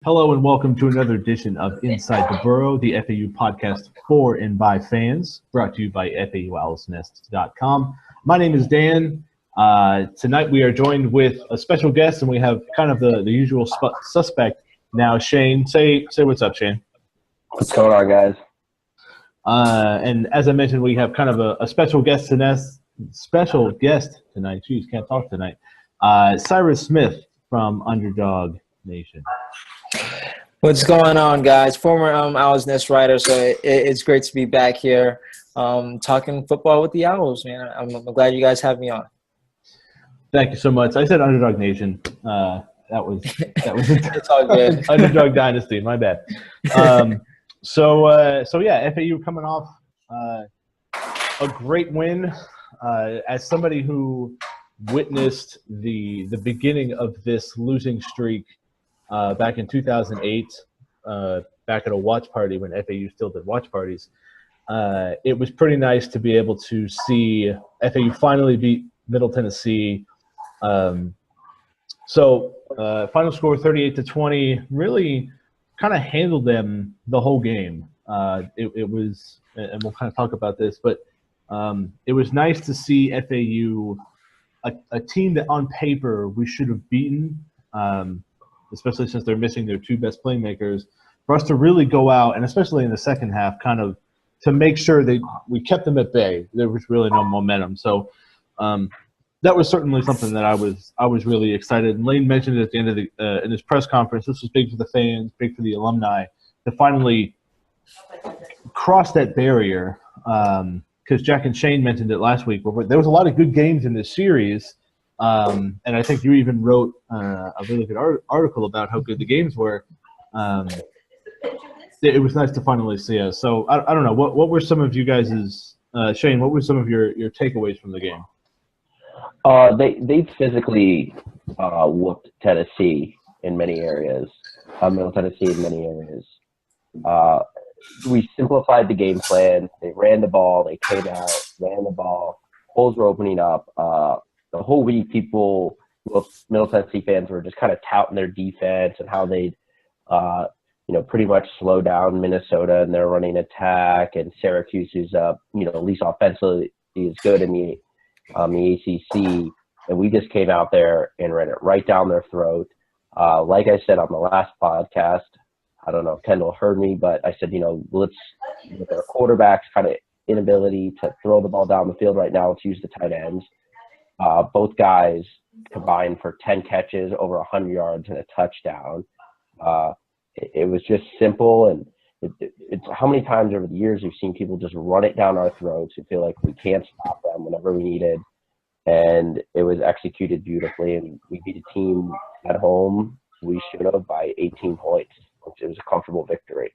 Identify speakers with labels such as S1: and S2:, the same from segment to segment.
S1: Hello and welcome to another edition of Inside the Borough, the FAU podcast for and by fans, brought to you by FAUOwlsNest.com. My name is Dan. Tonight we are joined with a special guest, and we have kind of the usual suspect now, Shane. Say what's up, Shane.
S2: What's going on, guys?
S1: And as I mentioned, we have kind of a special guest tonight. Jeez, can't talk tonight. Cyrus Smith from Underdog Nation.
S3: What's going on, guys? Former Owls Nest writer, so it's great to be back here talking football with the Owls, man. I'm glad you guys have me on.
S1: Thank you so much. I said Underdog Nation. That was
S3: It's all good.
S1: Underdog Dynasty. My bad. So yeah, FAU coming off a great win. As somebody who witnessed the beginning of this losing streak back in 2008, back at a watch party when FAU still did watch parties, it was pretty nice to be able to see FAU finally beat Middle Tennessee. Final score 38-20, really kind of handled them the whole game. It was, and we'll kind of talk about this, but it was nice to see FAU, a team that on paper we should have beaten, especially since they're missing their two best playmakers, for us to really go out, and especially in the second half, kind of to make sure that we kept them at bay. There was really no momentum. So that was certainly something that I was really excited. And Lane mentioned it at the end of the in his press conference. This was big for the fans, big for the alumni, to finally cross that barrier. Because Jack and Shane mentioned it last week. There was a lot of good games in this series. And I think you even wrote a really good article about how good the games were. It was nice to finally see us. So I don't know. What were some of you guys' Shane? What were some of your takeaways from the game?
S2: They physically whooped Tennessee in many areas. Middle Tennessee in many areas. We simplified the game plan. They ran the ball. They came out, ran the ball. Holes were opening up. The whole week, Middle Tennessee fans were just kind of touting their defense and how they'd, pretty much slow down Minnesota and their running attack, and Syracuse, who's at least offensively is good in the ACC. And we just came out there and ran it right down their throat. Like I said on the last podcast, I don't know if Kendall heard me, but I said, let's, with our quarterback's kind of inability to throw the ball down the field right now, let's use the tight ends. Both guys combined for 10 catches, over 100 yards, and a touchdown. It was just simple, and it's how many times over the years we've seen people just run it down our throats and feel like we can't stop them whenever we needed. And it was executed beautifully, and we beat a team at home we should have by 18 points, which was a comfortable victory.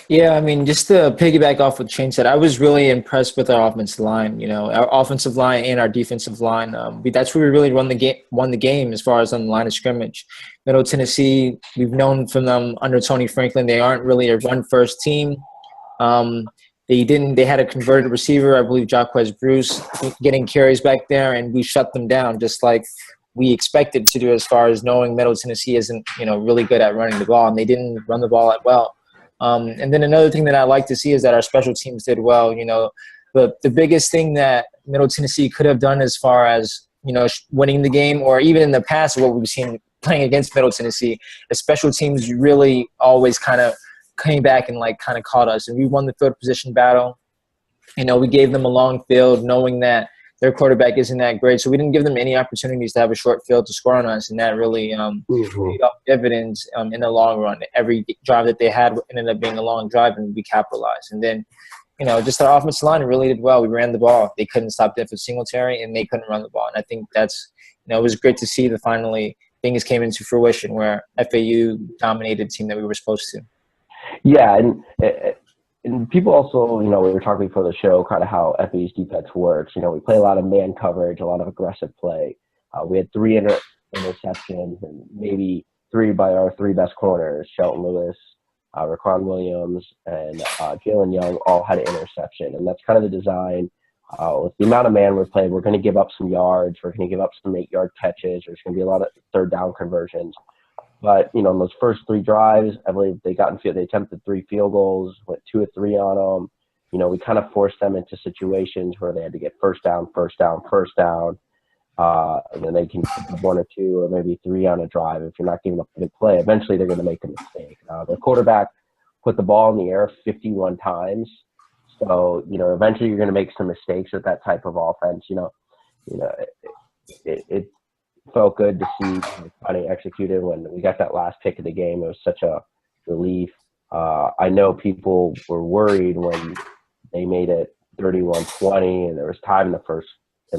S3: Yeah, I mean, just to piggyback off what Shane said, I was really impressed with our offensive line. Our offensive line and our defensive line. That's where we really won the game as far as on the line of scrimmage. Middle Tennessee, we've known from them under Tony Franklin, they aren't really a run-first team. They had a converted receiver, I believe, Jacquez Bruce, getting carries back there, and we shut them down just like we expected to do, as far as knowing Middle Tennessee isn't, really good at running the ball, and they didn't run the ball that well. And then another thing that I like to see is that our special teams did well. The biggest thing that Middle Tennessee could have done as far as, winning the game, or even in the past what we've seen playing against Middle Tennessee, the special teams really always kind of came back and kind of caught us. And we won the field position battle. We gave them a long field knowing that their quarterback isn't that great. So we didn't give them any opportunities to have a short field to score on us, and that really paid off dividends in the long run. Every drive that they had ended up being a long drive, and we capitalized. And then, just our offensive line really did well. We ran the ball. They couldn't stop Denver Singletary, and they couldn't run the ball. And I think that's, it was great to see that finally things came into fruition where FAU dominated the team that we were supposed to.
S2: Yeah, and people also, we were talking before the show kind of how FAU's defense works. We play a lot of man coverage, a lot of aggressive play. We had 3 interceptions, and maybe 3 by our 3 best corners, Shelton Lewis, Raquan Williams, and Jalen Young, all had an interception. And that's kind of the design with the amount of man we're playing, we're going to give up some yards. We're going to give up some 8-yard catches. There's going to be a lot of third down conversions. But, in those first 3 drives, I believe they attempted 3 field goals, went 2 or 3 on them. We kind of forced them into situations where they had to get first down. And then they can get 1 or 2 or maybe 3 on a drive. If you're not giving up a good play, eventually they're going to make a mistake. The quarterback put the ball in the air 51 times. So, eventually you're going to make some mistakes with that type of offense. It felt good to see finally executed when we got that last pick of the game. It was such a relief. I know people were worried when they made it 31-20 and there was time in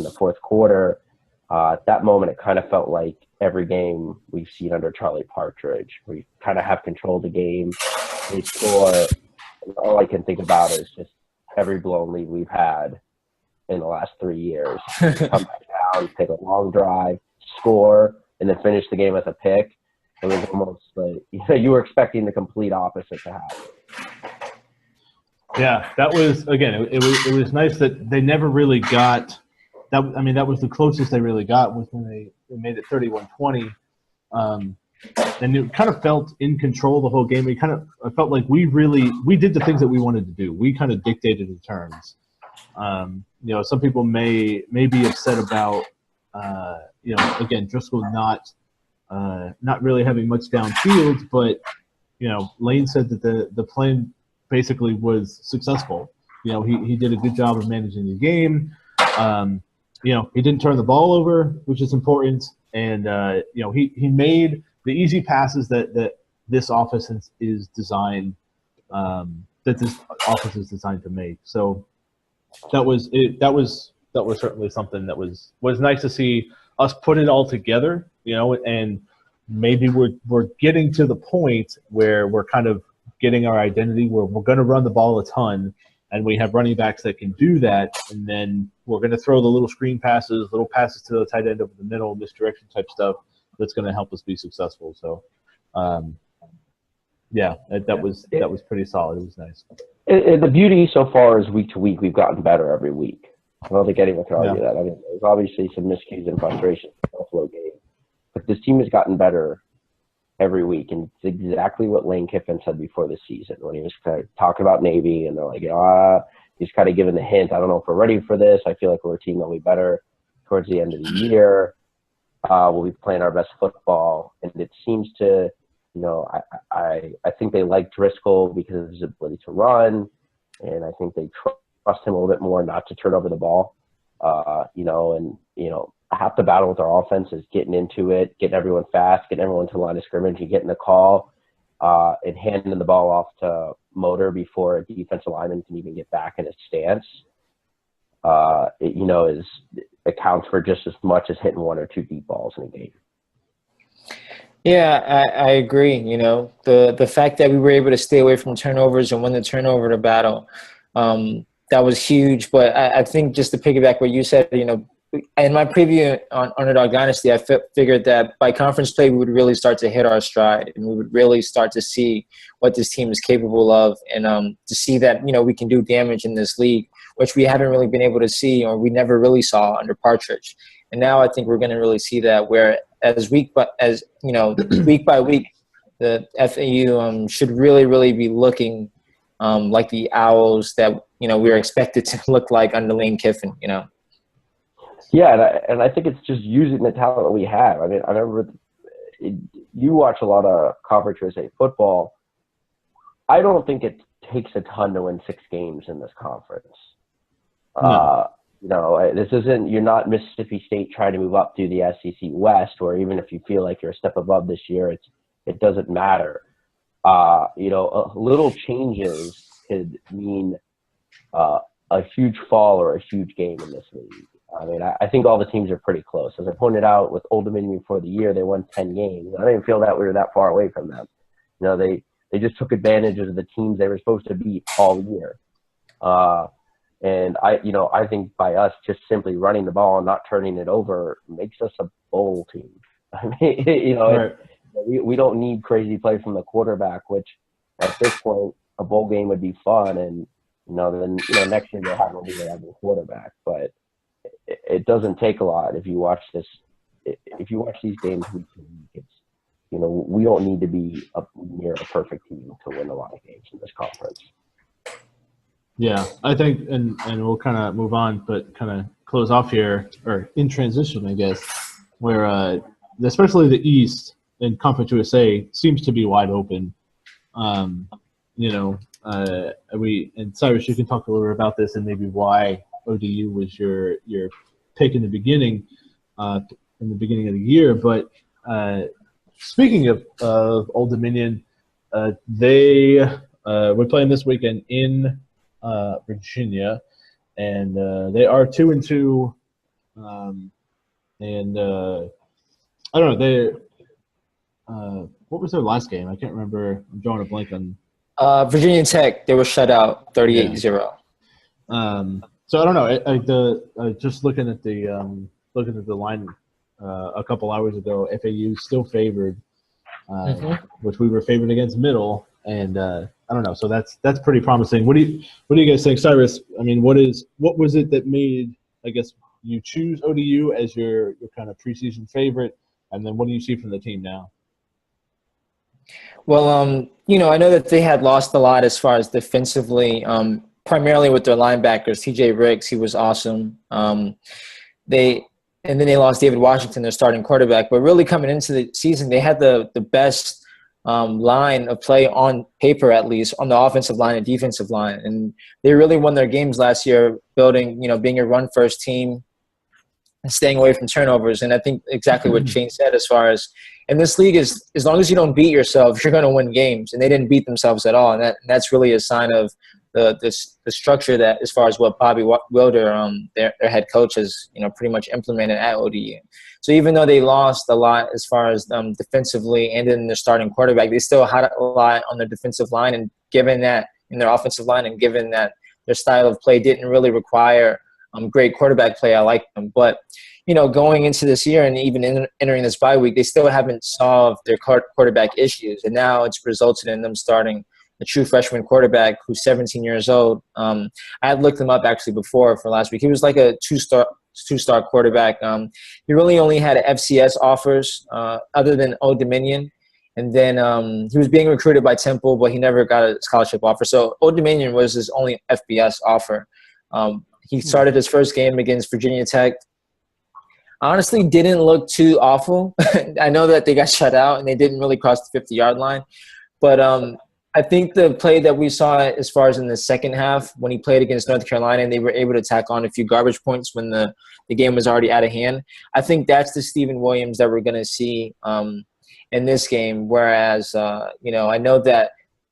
S2: the fourth quarter. At that moment, it kind of felt like every game we've seen under Charlie Partridge. We kind of have control of the game. They score. All I can think about is just every blown lead we've had in the last 3 years. Come back down, take a long drive, score, and then finish the game with a pick. It was almost like you were expecting the complete opposite to happen.
S1: Yeah, that was, again, it was nice that they never really got that. I mean, that was the closest they really got was when they made it 31-20. And it kind of felt in control the whole game. I felt like we did the things that we wanted to do. We kind of dictated the terms. Some people may be upset about, again, Driscoll not really having much downfield, but Lane said that the plan basically was successful. He did a good job of managing the game. He didn't turn the ball over, which is important, and he made the easy passes that this offense is designed to make. So that was it. That was certainly something that was nice to see us put it all together. And maybe we're getting to the point where we're kind of getting our identity where we're going to run the ball a ton, and we have running backs that can do that, and then we're going to throw the little screen passes, little passes to the tight end over the middle, misdirection type stuff that's going to help us be successful. So, that was pretty solid. It was nice.
S2: The beauty so far is week to week, we've gotten better every week. I don't think anyone can argue that. I mean, there's obviously some miscues and frustration in the Buffalo game, but this team has gotten better every week, and it's exactly what Lane Kiffin said before the season when he was kind of talking about Navy, and they're like, he's kind of giving the hint. I don't know if we're ready for this. I feel like we're a team that'll be better towards the end of the year. We'll be playing our best football, and it seems to, I think they like Driscoll because of his ability to run, and I think they trust him a little bit more not to turn over the ball. Half the battle with our offense is getting into it, getting everyone fast, getting everyone to the line of scrimmage, and getting the call, and handing the ball off to Motor before a defensive lineman can even get back in his stance. Accounts for just as much as hitting 1 or 2 deep balls in a game.
S3: Yeah, I agree. The fact that we were able to stay away from turnovers and win the turnover to battle, that was huge. But I think just to piggyback what you said, in my preview on Underdog Dynasty, I figured that by conference play, we would really start to hit our stride, and we would really start to see what this team is capable of, and to see that, we can do damage in this league, which we haven't really been able to see, or we never really saw under Partridge. And now I think we're going to really see that, where week by week, the FAU should really, really be looking like the Owls that, we were expected to look like under Lane Kiffin,
S2: Yeah, and I think it's just using the talent that we have. I mean, I remember you watch a lot of Conference USA football. I don't think it takes a ton to win 6 games in this conference. No. This isn't – you're not Mississippi State trying to move up through the SEC West, or even if you feel like you're a step above this year, it doesn't matter. Little changes could mean a huge fall or a huge game in this league. I mean, I think all the teams are pretty close. As I pointed out with Old Dominion before the year, they won 10 games. I didn't feel that we were that far away from them. They just took advantage of the teams they were supposed to beat all year. And I think by us just simply running the ball and not turning it over makes us a bowl team. I mean,
S1: Right.
S2: we don't need crazy play from the quarterback, which at this point a bowl game would be fun. And Then next year they'll have a leader at the quarterback. But it doesn't take a lot if you watch this. If you watch these games week to week, it's we don't need to be up near a perfect team to win a lot of games in this conference.
S1: Yeah, I think, and we'll kind of move on, but kind of close off here, or in transition, I guess, where especially the East in Conference USA seems to be wide open. And Cyrus, you can talk a little bit about this and maybe why ODU was your pick in the beginning of the year. But speaking of Old Dominion, we're playing this weekend in Virginia, and they are 2-2, and I don't know. What was their last game? I can't remember. I'm drawing a blank on.
S3: Virginia Tech, they were shut out 38-0.
S1: So I don't know. Just looking at the line a couple hours ago, FAU still favored, which we were favored against Middle, and I don't know. So that's pretty promising. What do you guys think, Cyrus? I mean, what was it that made, I guess, you choose ODU as your kind of preseason favorite, and then what do you see from the team now?
S3: Well, I know that they had lost a lot as far as defensively, primarily with their linebackers. TJ Riggs, he was awesome. And then they lost David Washington, their starting quarterback. But really coming into the season, they had the best line of play on paper, at least, on the offensive line and defensive line. And they really won their games last year, being a run-first team and staying away from turnovers. And I think exactly what Shane said as far as in this league is as long as you don't beat yourself, you're going to win games. And they didn't beat themselves at all. And that's really a sign of the structure that, as far as what Bobby Wilder, their head coach, has pretty much implemented at ODU. So even though they lost a lot as far as defensively and in their starting quarterback, they still had a lot on their defensive line. And given that in their offensive line, and given that their style of play didn't really require great quarterback play, I like them. But going into this year and even entering this bye week, they still haven't solved their quarterback issues, and now it's resulted in them starting a true freshman quarterback who's 17 years old. I had looked him up actually before for last week. He was like a two-star quarterback. He really only had FCS offers other than Old Dominion. And then he was being recruited by Temple, but he never got a scholarship offer. So Old Dominion was his only FBS offer. He started his first game against Virginia Tech. Honestly, didn't look too awful. I know that they got shut out and they didn't really cross the 50-yard line. But I think the play that we saw as far as in the second half when he played against North Carolina and they were able to tack on a few garbage points when the game was already out of hand, I think that's the Stephen Williams that we're going to see in this game. Whereas, I know that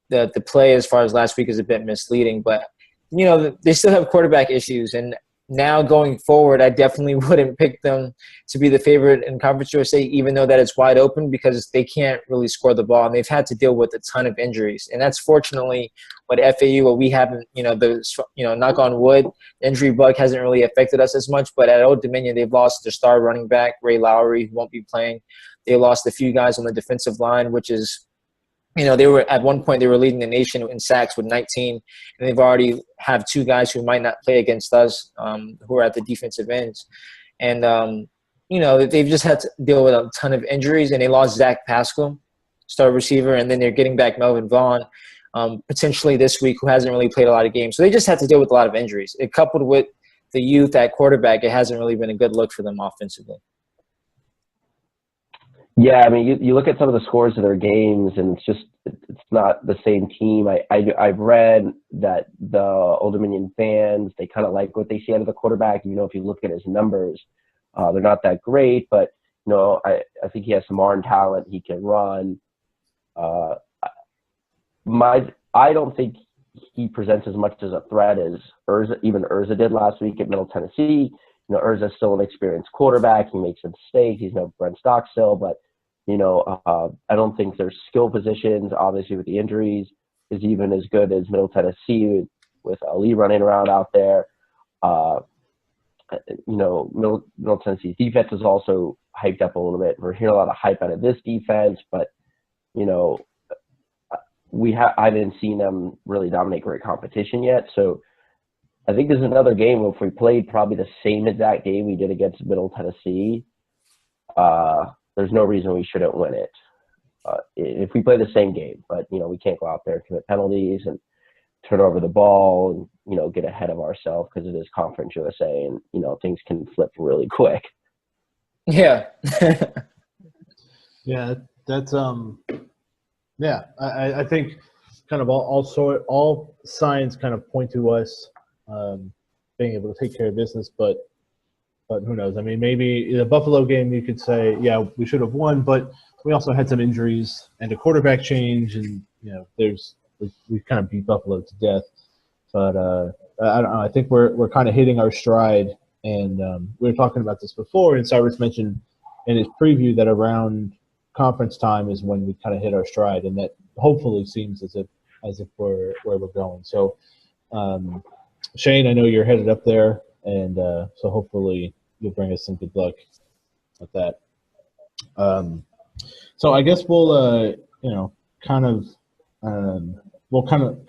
S3: the play as far as last week is a bit misleading, but, they still have quarterback issues. And now going forward, I definitely wouldn't pick them to be the favorite in Conference USA, even though that it's wide open, because they can't really score the ball. And they've had to deal with a ton of injuries. And that's fortunately what we haven't, knock on wood, the injury bug hasn't really affected us as much. But at Old Dominion, they've lost their star running back, Ray Lowry, who won't be playing. They lost a few guys on the defensive line, which is, they were at one point they were leading the nation in sacks with 19, and they've already have two guys who might not play against us, who are at the defensive ends, and they've just had to deal with a ton of injuries, and they lost Zach Pascal, star receiver, and then they're getting back Melvin Vaughn, potentially this week, who hasn't really played a lot of games. So they just had to deal with a lot of injuries. It coupled with the youth at quarterback, it hasn't really been a good look for them offensively.
S2: Yeah, I mean, you look at some of the scores of their games, and it's not the same team. I've read that the Old Dominion fans, they kind of like what they see out of the quarterback. If you look at his numbers, they're not that great, but I think he has some arm talent. He can run. I don't think he presents as much as a threat as Urza did last week at Middle Tennessee. Urza's still an experienced quarterback. He makes mistakes. He's no Brent Stockstill, but I don't think their skill positions, obviously with the injuries, is even as good as Middle Tennessee with Ali running around out there. Middle Tennessee's defense is also hyped up a little bit. We're hearing a lot of hype out of this defense, but I haven't seen them really dominate great competition yet. So I think there's another game where if we played probably the same exact game we did against Middle Tennessee, there's no reason we shouldn't win it. If we play the same game, but we can't go out there and commit penalties and turn over the ball and get ahead of ourselves because it is Conference USA and things can flip really quick.
S3: Yeah.
S1: Yeah, that's yeah. I think kind of all signs kind of point to us being able to take care of business, but who knows? I mean, maybe in the Buffalo game you could say, yeah, we should have won, but we also had some injuries and a quarterback change, and we kind of beat Buffalo to death. But I don't know. I think we're kind of hitting our stride, and we were talking about this before, and Cyrus mentioned in his preview that around conference time is when we kind of hit our stride, and that hopefully seems as if we're where we're going. So, Shane, I know you're headed up there, and so hopefully you'll bring us some good luck with that. So I guess we'll kind of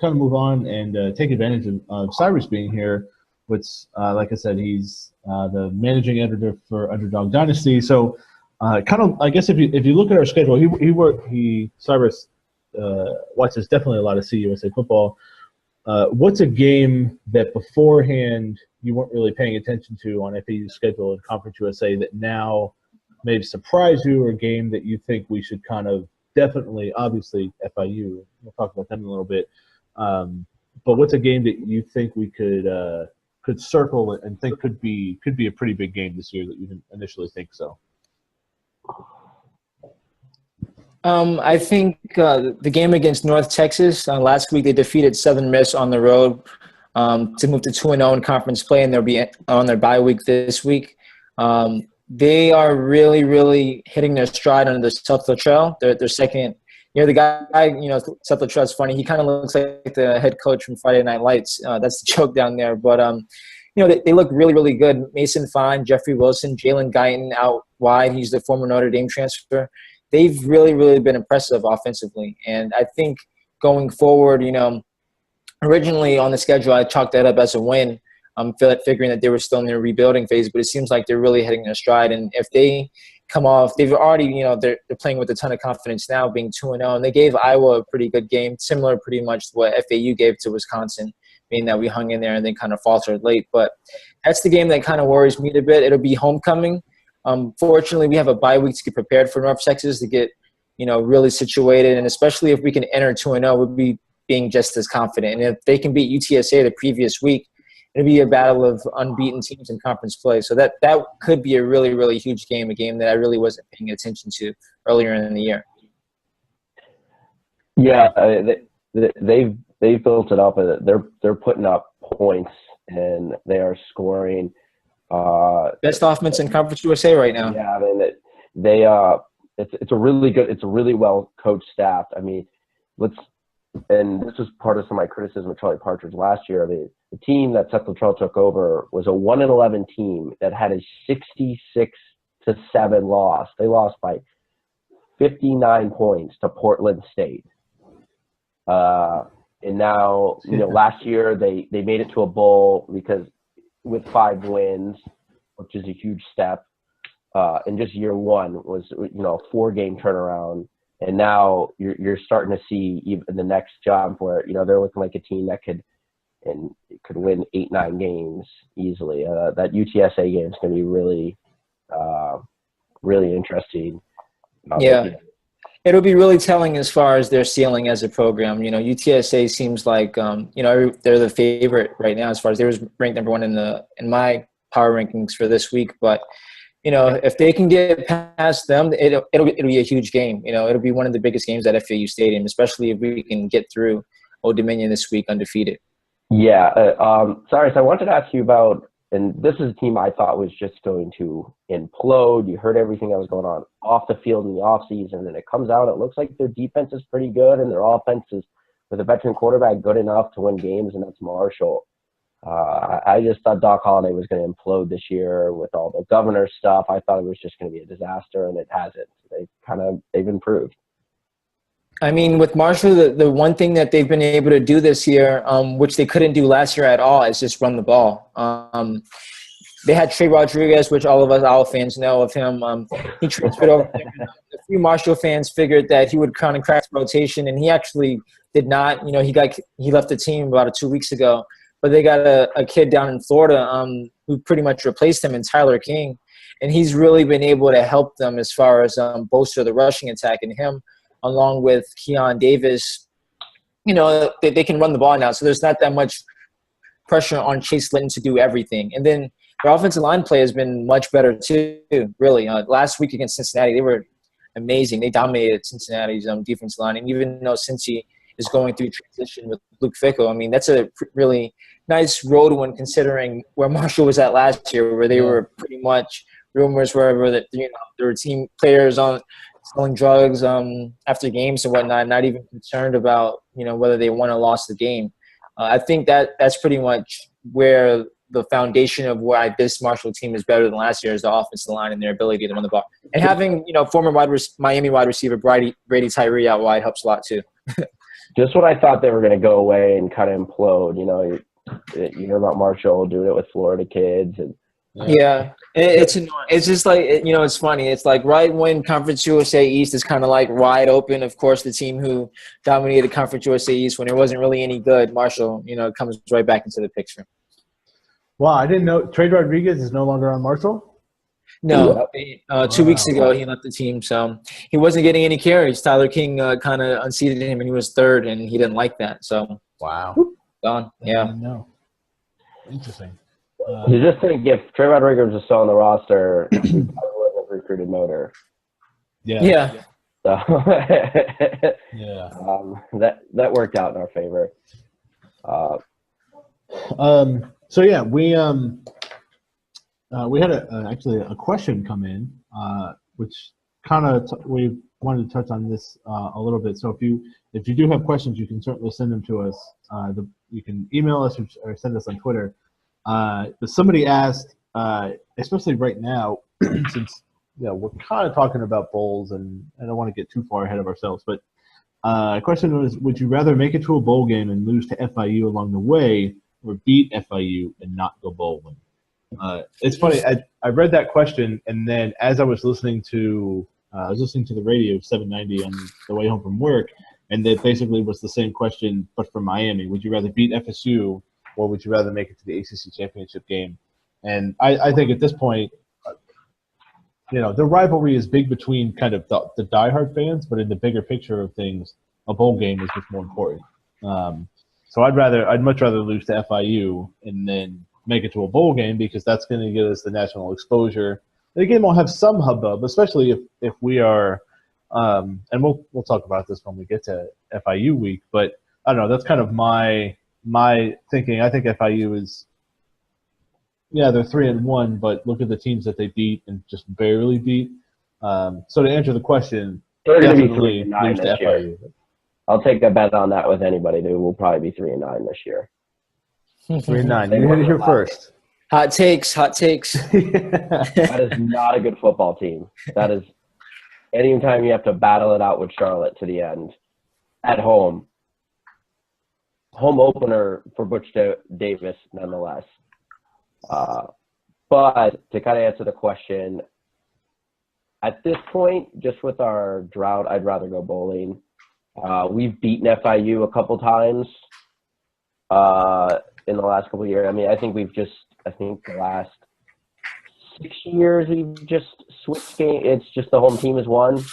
S1: move on and take advantage of Cyrus being here. Which, like I said, he's the managing editor for Underdog Dynasty. So, I guess if you look at our schedule, Cyrus watches definitely a lot of CUSA football. What's a game that beforehand you weren't really paying attention to on FAU's schedule in Conference USA that now maybe surprise you, or a game that you think we should kind of definitely, obviously FIU, we'll talk about them in a little bit, but what's a game that you think we could circle and think could be a pretty big game this year that you didn't initially think so?
S3: I think the game against North Texas last week, they defeated Southern Miss on the road to move to 2-0 in conference play, and they'll be on their bye week this week. They are really, really hitting their stride under the Seth Luttrell. Their second year. The guy, Seth Luttrell is funny. He kind of looks like the head coach from Friday Night Lights. That's the joke down there. But, they look really, really good. Mason Fine, Jeffrey Wilson, Jalen Guyton out wide. He's the former Notre Dame transfer. They've really, really been impressive offensively. And I think going forward, originally on the schedule, I chalked that up as a win. I'm figuring that they were still in their rebuilding phase, but it seems like they're really hitting their stride. And if they come off, they've already, they're playing with a ton of confidence now, being 2-0. And they gave Iowa a pretty good game, similar pretty much to what FAU gave to Wisconsin, being that we hung in there and then kind of faltered late. But that's the game that kind of worries me a bit. It'll be homecoming. Fortunately, we have a bye week to get prepared for North Texas to get, really situated. And especially if we can enter 2-0, we'll be being just as confident. And if they can beat UTSA the previous week, it'll be a battle of unbeaten teams in conference play. So that could be a really, really huge game, a game that I really wasn't paying attention to earlier in the year.
S2: Yeah, they've built it up. They're putting up points and they are scoring.
S3: Best offense in Conference USA right now.
S2: Yeah, I mean it's a really well coached staff. I mean, and this was part of some of my criticism of Charlie Partridge last year. I mean, the team that Seth Luttrell took over was a 1-11 team that had a 66-7 loss. They lost by 59 points to Portland State. And now, last year they made it to a bowl because with 5 wins, which is a huge step. And just year one was, a 4-game turnaround. And now you're starting to see even the next jump where, they're looking like a team that could win 8-9 games easily. That UTSA game is going to be really, really interesting.
S3: Yeah. It'll be really telling as far as their ceiling as a program. UTSA seems like, they're the favorite right now as far as they was ranked number 1 in my power rankings for this week. But, if they can get past them, it'll be a huge game. It'll be one of the biggest games at FAU Stadium, especially if we can get through Old Dominion this week undefeated.
S2: Yeah. Cyrus, I wanted to ask you about, and this is a team I thought was just going to implode. You heard everything that was going on off the field in the offseason, and it comes out, it looks like their defense is pretty good, and their offense is, with a veteran quarterback, good enough to win games, and that's Marshall. I just thought Doc Holliday was going to implode this year with all the governor stuff. I thought it was just going to be a disaster, and it hasn't. They've improved.
S3: I mean, with Marshall, the one thing that they've been able to do this year, which they couldn't do last year at all, is just run the ball. They had Trey Rodriguez, which all of us Owl fans know of him. He transferred over there. A few Marshall fans figured that he would kind of crack the rotation, and he actually did not. You know, he left the team about 2 weeks ago. But they got a kid down in Florida who pretty much replaced him in Tyler King. And he's really been able to help them as far as bolster the rushing attack. And him, along with Keon Davis, you know, they can run the ball now. So there's not that much pressure on Chase Litton to do everything. And then their offensive line play has been much better too, really. Last week against Cincinnati, they were amazing. They dominated Cincinnati's defensive line. And even though Cincy is going through transition with Luke Fickle, I mean, that's a really nice road one considering where Marshall was at last year, where they were pretty much rumors wherever that, you know, there were team players on selling drugs after games and whatnot, not even concerned about, you know, whether they won or lost the game. I think that's pretty much where the foundation of why this Marshall team is better than last year is the offensive line and their ability to run the ball. And having, you know, former Miami wide receiver Brady Tyree out wide helps a lot too.
S2: Just when I thought they were going to go away and kind of implode, you know, you hear about Marshall doing it with Florida kids. And
S3: yeah, it's annoying. It's just like, you know, it's funny. It's like right when Conference USA East is kind of like wide open. Of course, the team who dominated Conference USA East when it wasn't really any good, Marshall, you know, comes right back into the picture.
S1: Wow, I didn't know Trey Rodriguez is no longer on Marshall?
S3: No, 2 weeks ago he left the team, so he wasn't getting any carries. Tyler King kind of unseated him, and he was third, and he didn't like that. So
S1: wow,
S3: gone. Yeah,
S1: no, interesting.
S2: You just think if Trey Rodriguez was still on the roster, he probably would have recruited Motor.
S3: Yeah.
S2: So
S1: yeah,
S2: that worked out in our favor.
S1: So yeah, we had actually a question come in, which kind of we wanted to touch on this a little bit. So if you do have questions, you can certainly send them to us. You can email us or send us on Twitter. But somebody asked, especially right now, since we're kind of talking about bowls, and I don't want to get too far ahead of ourselves, but the question was, would you rather make it to a bowl game and lose to FIU along the way, or beat FIU and not go bowling? It's funny. I read that question, and then as I was listening to the radio 790 on the way home from work, and that basically was the same question, but for Miami. Would you rather beat FSU, or would you rather make it to the ACC championship game? And I think at this point, the rivalry is big between kind of the diehard fans, but in the bigger picture of things, a bowl game is just more important. So I'd much rather lose to FIU and then make it to a bowl game, because that's going to give us the national exposure. The game will have some hubbub, especially if we are, and we'll talk about this when we get to FIU week. But I don't know. That's kind of my thinking. I think FIU is, they're 3-1, but look at the teams that they beat and just barely beat. So to answer the question,
S2: they're going to be
S1: definitely
S2: 3-9 this year. I'll take a bet on that with anybody. They will probably be 3-9 this year.
S1: 3-9. You heard it here first.
S3: Hot takes.
S2: That is not a good football team. That is anytime you have to battle it out with Charlotte to the end at home. Home opener for Butch Davis, nonetheless. But to kind of answer the question, at this point, just with our drought, I'd rather go bowling. We've beaten FIU a couple times in the last couple of years. I mean, I think the last 6 years we've just switched game. It's just the home team has won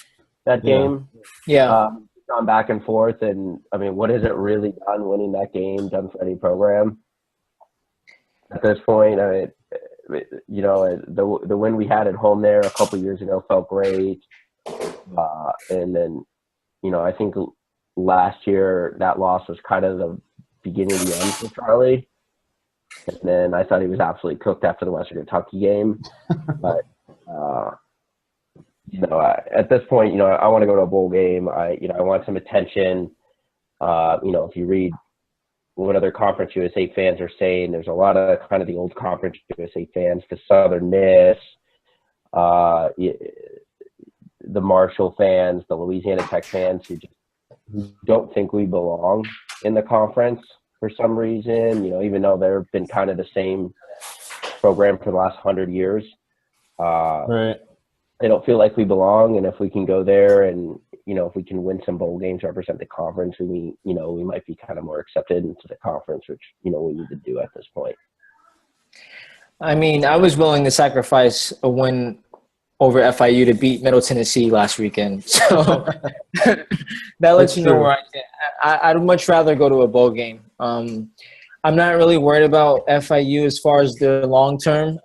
S2: that game.
S3: Yeah.
S2: Gone back and forth, and I mean, what has it really done winning that game done for any program at this point? I mean, the win we had at home there a couple of years ago felt great, and then I think last year that loss was kind of the beginning of the end for Charlie, and then I thought he was absolutely cooked after the Western Kentucky game, but. At this point, I want to go to a bowl game. I want some attention. If you read what other Conference USA fans are saying, there's a lot of kind of the old Conference USA fans, the Southern Miss, the Marshall fans, the Louisiana Tech fans who just don't think we belong in the conference for some reason, even though they've been kind of the same program for the last 100 years.
S1: Right.
S2: I don't feel like we belong, and if we can go there and, if we can win some bowl games, represent the conference, we might be kind of more accepted into the conference, which, we need to do at this point.
S3: I mean, I was willing to sacrifice a win over FIU to beat Middle Tennessee last weekend. So that lets you know where I'd much rather go to a bowl game. I'm not really worried about FIU as far as the long term.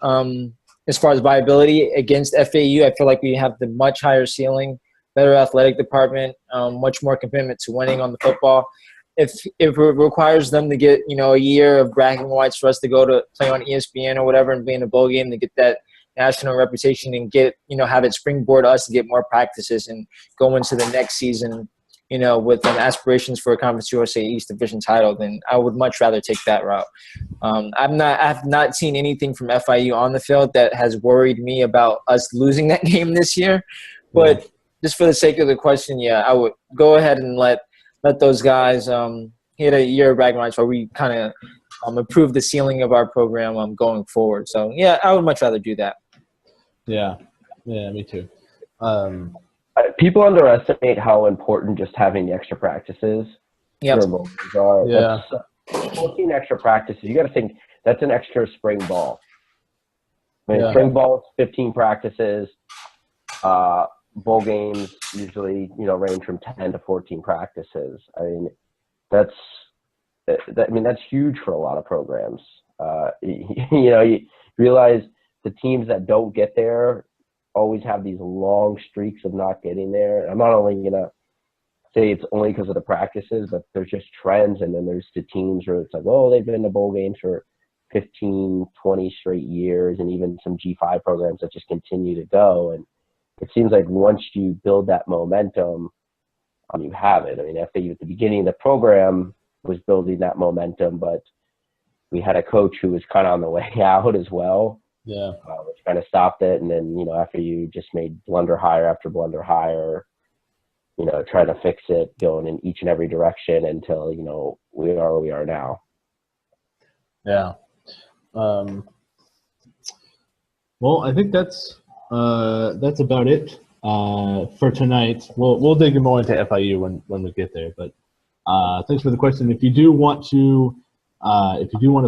S3: As far as viability against FAU, I feel like we have the much higher ceiling, better athletic department, much more commitment to winning on the football. If it requires them to get, a year of bragging rights for us to go to play on ESPN or whatever and be in a bowl game to get that national reputation and get, have it springboard us to get more practices and go into the next season, with aspirations for a Conference USA East Division title, then I would much rather take that route. I've not seen anything from FIU on the field that has worried me about us losing that game this year. But just for the sake of the question, I would go ahead and let those guys hit a year of bragging rights where we kind of improve the ceiling of our program going forward. So, I would much rather do that.
S1: Yeah, me too.
S2: People underestimate how important just having the extra practices are.
S1: Yeah.
S2: 14 extra practices. You got to think that's an extra spring ball. Spring ball is 15 practices. Bowl games usually, range from 10 to 14 practices. I mean, that's huge for a lot of programs. You realize the teams that don't get there always have these long streaks of not getting there. I'm not only going to say it's only because of the practices, but there's just trends. And then there's the teams where it's like, oh, they've been to bowl games for 15, 20 straight years, and even some G5 programs that just continue to go. And it seems like once you build that momentum, you have it. I mean, FAU at the beginning of the program was building that momentum, but we had a coach who was kind of on the way out as well.
S1: Yeah.
S2: Which kind of stopped it. And then, after you just made blunder hire after blunder hire, trying to fix it, going in each and every direction until, we are where we are now.
S1: Yeah. Well, I think that's about it for tonight. We'll dig more into FIU when we get there. But thanks for the question. If you do want to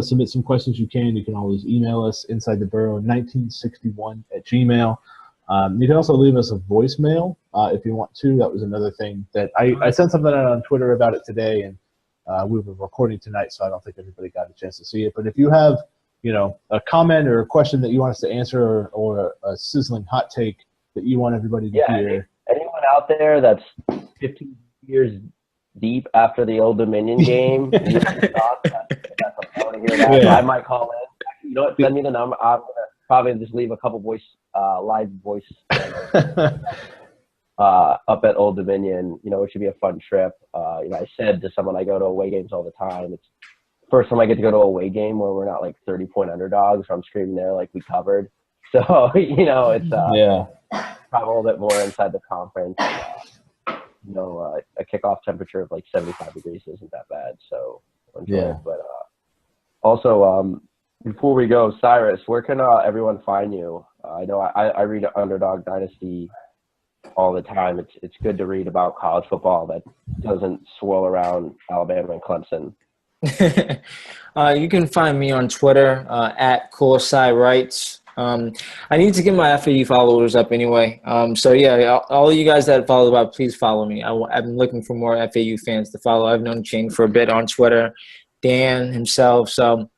S1: submit some questions, you can always email us insidetheborough1961@gmail. You can also leave us a voicemail if you want to. That was another thing that I sent something out on Twitter about it today, and we were recording tonight, so I don't think everybody got a chance to see it. But if you have, a comment or a question that you want us to answer, or a sizzling hot take that you want everybody to hear.
S2: Anyone out there that's 15 years deep after the Old Dominion game, I want to hear that. I might call in. You know what? Send me the number. I'm gonna probably just leave a couple live voice up at Old Dominion. It should be a fun trip. I said to someone, I go to away games all the time. It's the first time I get to go to a away game where we're not like 30-point underdogs, where I'm screaming there like we covered. So it's probably a little bit more inside the conference. A kickoff temperature of like 75 degrees isn't that bad. So enjoy it. But also, before we go, Cyrus, where can everyone find you? I know I read Underdog Dynasty all the time. It's good to read about college football that doesn't swirl around Alabama and Clemson.
S3: You can find me on Twitter at CoolCyWrites. I need to get my FAU followers up anyway. So all of you guys that follow up, please follow me. I've been looking for more FAU fans to follow. I've known Ching for a bit on Twitter, Dan himself. So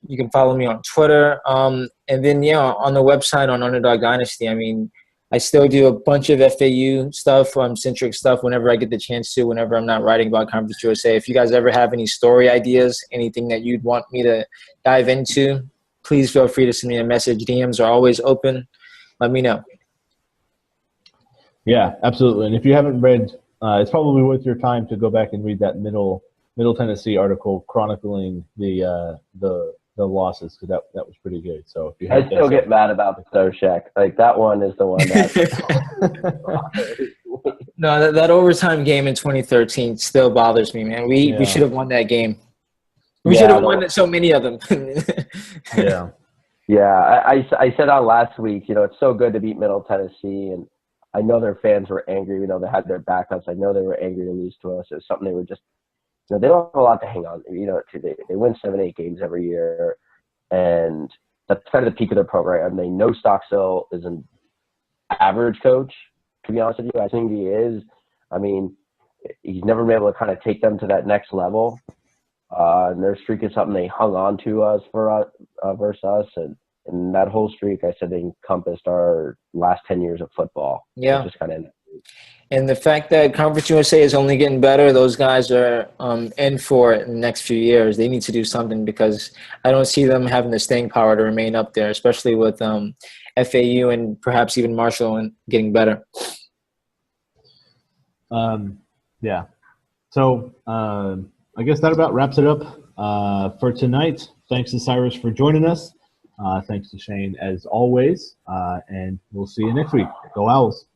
S3: you can follow me on Twitter. And then, on the website on Underdog Dynasty, I mean, I still do a bunch of FAU stuff, centric stuff whenever I get the chance to, whenever I'm not writing about Conference USA. If you guys ever have any story ideas, anything that you'd want me to dive into, please feel free to send me a message. DMs are always open. Let me know.
S1: Yeah, absolutely. And if you haven't read, it's probably worth your time to go back and read that Middle Tennessee article chronicling the losses, because that was pretty good. So if you
S2: I still get mad about the Sochek. Like, that one is the one that
S3: No, that overtime game in 2013 still bothers me, man. We should have won that game. We should have won so many of them.
S1: Yeah.
S2: Yeah, I said on last week, it's so good to beat Middle Tennessee, and I know their fans were angry. They had their backups. I know they were angry to lose to us. It was something they were just, they don't have a lot to hang on. To. They win 7-8 games every year, and that's kind of the peak of their program. They know Stockstill is an average coach, to be honest with you. I think he is. I mean, he's never been able to kind of take them to that next level. And their streak is something they hung on to us versus us, and that whole streak, I said, they encompassed our last 10 years of football.
S3: Yeah.
S2: Just kind of.
S3: And the fact that Conference USA is only getting better, those guys are in for it in the next few years. They need to do something because I don't see them having the staying power to remain up there, especially with FAU and perhaps even Marshall and getting better.
S1: Yeah. So I guess that about wraps it up for tonight. Thanks to Cyrus for joining us. Thanks to Shane as always. And we'll see you next week. Go Owls.